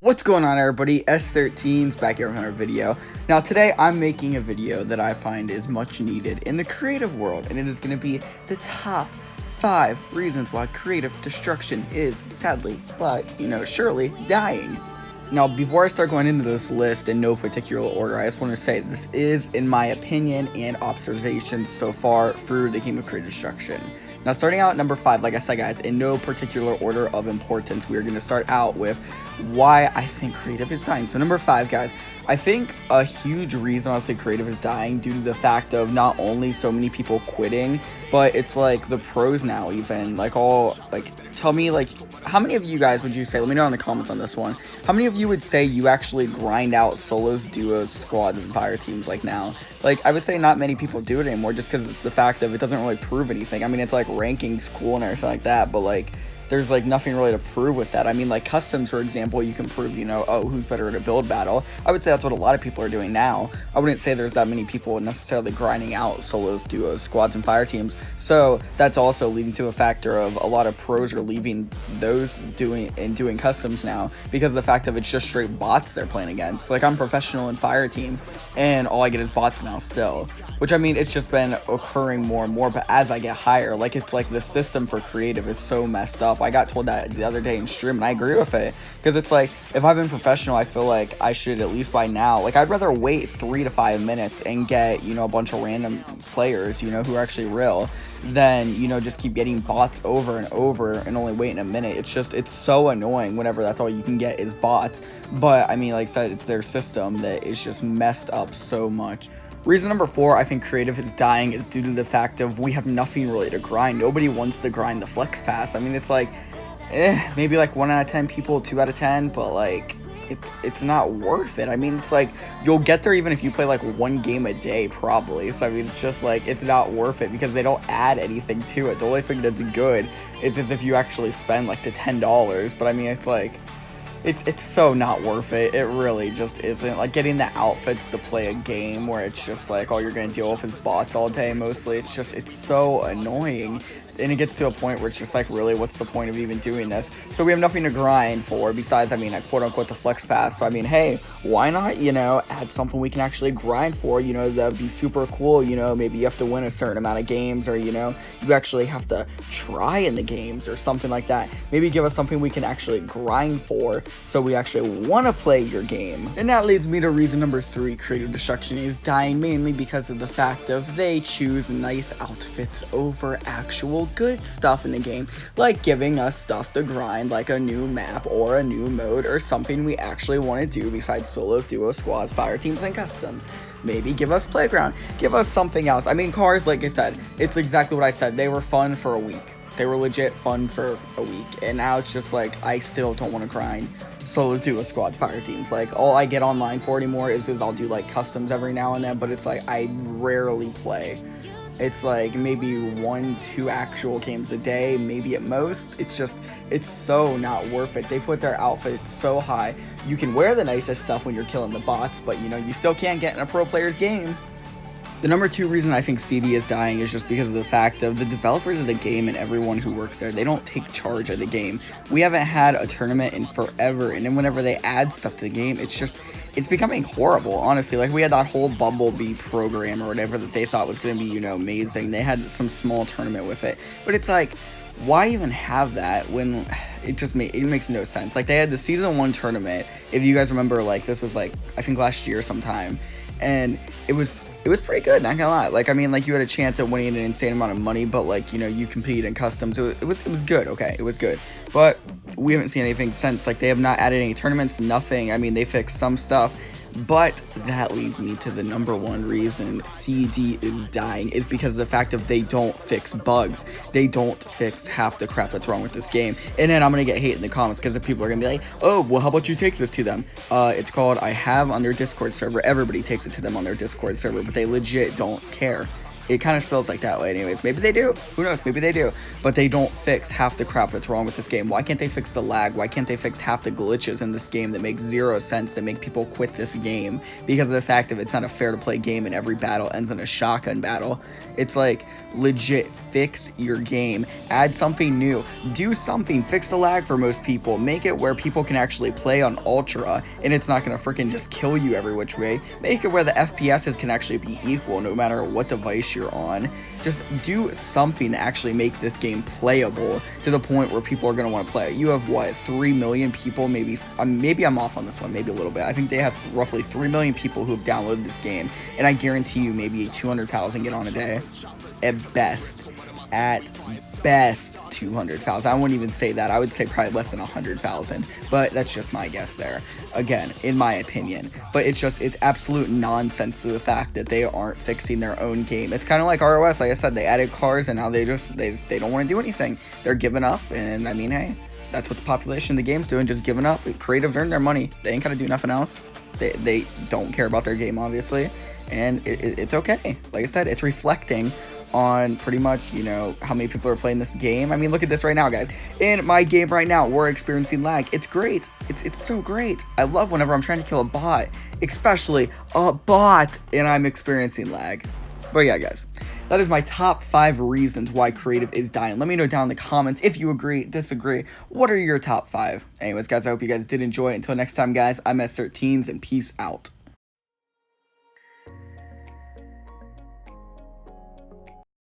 What's going on, everybody? Sthirteens back here with another video. Now today I'm making a video that I find is much needed in the creative world, and it is going to be the top 5 reasons why creative destruction is sadly, but surely dying. Now, before I start going into this list in no particular order, I just want to say this is, in my opinion and observations so far through the game of creative destruction. Now, starting out at number 5, like I said, guys, in no particular order of importance, we are going to start out with why I think creative is dying. So, number 5, guys, I think a huge reason I'll say creative is dying due to the fact of not only so many people quitting, but it's like the pros now even, tell me, how many of you guys would you say, let me know in the comments on this one, how many of you would say you actually grind out solos, duos, squads, and fire teams now? I would say not many people do it anymore just because it's the fact of it doesn't really prove anything. I mean, it's like rankings cool and everything like that, but there's nothing really to prove with that. I mean, customs, for example, you can prove, oh, who's better at a build battle. I would say that's what a lot of people are doing now. I wouldn't say there's that many people necessarily grinding out solos, duos, squads, and fire teams. So that's also leading to a factor of a lot of pros are leaving those doing customs now because of the fact of it's just straight bots they're playing against. I'm professional in fire team and all I get is bots now still. Which, I mean, it's just been occurring more and more, but as I get higher, it's the system for creative is so messed up. I got told that the other day in stream, and I agree with it, because it's if I've been professional, I feel like I should, at least by now, I'd rather wait 3 to 5 minutes and get, a bunch of random players, who are actually real, than, just keep getting bots over and over and only waiting a minute. It's so annoying whenever that's all you can get is bots, but, I mean, like I said, it's their system that is just messed up so much. Reason number 4, I think creative is dying is due to the fact of we have nothing really to grind. Nobody wants to grind the flex pass. I mean, it's maybe 1 out of 10 people, 2 out of 10, but it's not worth it. I mean, it's you'll get there even if you play 1 game a day probably. So I mean, it's just it's not worth it because they don't add anything to it. The only thing that's good is if you actually spend the $10, but I mean, it's so not worth it. It really just isn't. Getting the outfits to play a game where it's just all you're gonna deal with is bots all day mostly. It's so annoying. And it gets to a point where it's just really, what's the point of even doing this? So we have nothing to grind for besides, I mean, quote unquote, the flex pass. So I mean, hey, why not, add something we can actually grind for? That'd be super cool. Maybe you have to win a certain amount of games, or you actually have to try in the games or something like that. Maybe give us something we can actually grind for, so we actually want to play your game. And that leads me to reason number 3: creative destruction is dying mainly because of the fact of they choose nice outfits over actual good stuff in the game, like giving us stuff to grind, like a new map or a new mode or something we actually want to do besides solos, duos, squads, fire teams, and customs. Maybe give us playground, give us something else. I mean, cars, like I said, it's exactly what I said. They were fun for a week. They were legit fun for a week, and now it's just I still don't want to grind solos, duos, squads, fire teams. All I get online for anymore is I'll do customs every now and then, but it's I rarely play. It's maybe 1-2 actual games a day, maybe at most. It's so not worth it. They put their outfits so high. You can wear the nicest stuff when you're killing the bots, but you still can't get in a pro player's game. The number 2 reason I think CD is dying is just because of the fact of the developers of the game and everyone who works there, they don't take charge of the game. We haven't had a tournament in forever, and then whenever they add stuff to the game, it's becoming horrible, honestly. We had that whole Bumblebee program or whatever that they thought was going to be, amazing. They had some small tournament with it, but it's why even have that when it makes no sense? They had the season 1 tournament, if you guys remember, this was I think last year sometime, and it was pretty good, not gonna lie. I mean, you had a chance at winning an insane amount of money, but you compete in customs, so it was good. Okay, it was good, but we haven't seen anything since. They have not added any tournaments, nothing. I mean, they fixed some stuff, but that leads me to the number 1 reason CD is dying is because of the fact of they don't fix bugs. They don't fix half the crap that's wrong with this game. And then I'm gonna get hate in the comments because the people are gonna be oh, well, how about you take this to them? It's called I have on their Discord server. Everybody takes it to them on their Discord server, but they legit don't care. It kind of feels like that way anyways. Maybe they do. Who knows? Maybe they do. But they don't fix half the crap that's wrong with this game. Why can't they fix the lag? Why can't they fix half the glitches in this game that make zero sense to make people quit this game? Because of the fact that it's not a fair to play game and every battle ends in a shotgun battle. It's like, legit, fix your game. Add something new. Do something. Fix the lag for most people. Make it where people can actually play on Ultra and it's not going to freaking just kill you every which way. Make it where the FPSs can actually be equal no matter what device you're on. Just do something to actually make this game playable to the point where people are going to want to play it. You have, what, 3 million people? Maybe I'm off on this one, maybe a little bit. I think they have roughly 3 million people who have downloaded this game, and I guarantee you maybe 200,000 get on a day. At best 200,000. I wouldn't even say that. I would say probably less than 100,000, but that's just my guess there, again, in my opinion. But it's absolute nonsense to the fact that they aren't fixing their own game. It's kind of like ROS. Like I said, they added cars and now they don't want to do anything. They're giving up, and I mean, hey, that's what the population of the game's doing, just giving up. Creatives earn their money. They ain't gotta do nothing else. They don't care about their game, obviously, and it's okay. Like I said, it's reflecting on pretty much, you know, how many people are playing this game. I mean, look at this right now, guys. In my game right now, we're experiencing lag. It's great. It's so great. I love whenever I'm trying to kill a bot, especially a bot, and I'm experiencing lag. But yeah, guys, that is my top 5 reasons why creative is dying. Let me know down in the comments if you agree, disagree. What are your top 5? Anyways, guys, I hope you guys did enjoy it. Until next time, guys, I'm Sthirteens, and peace out.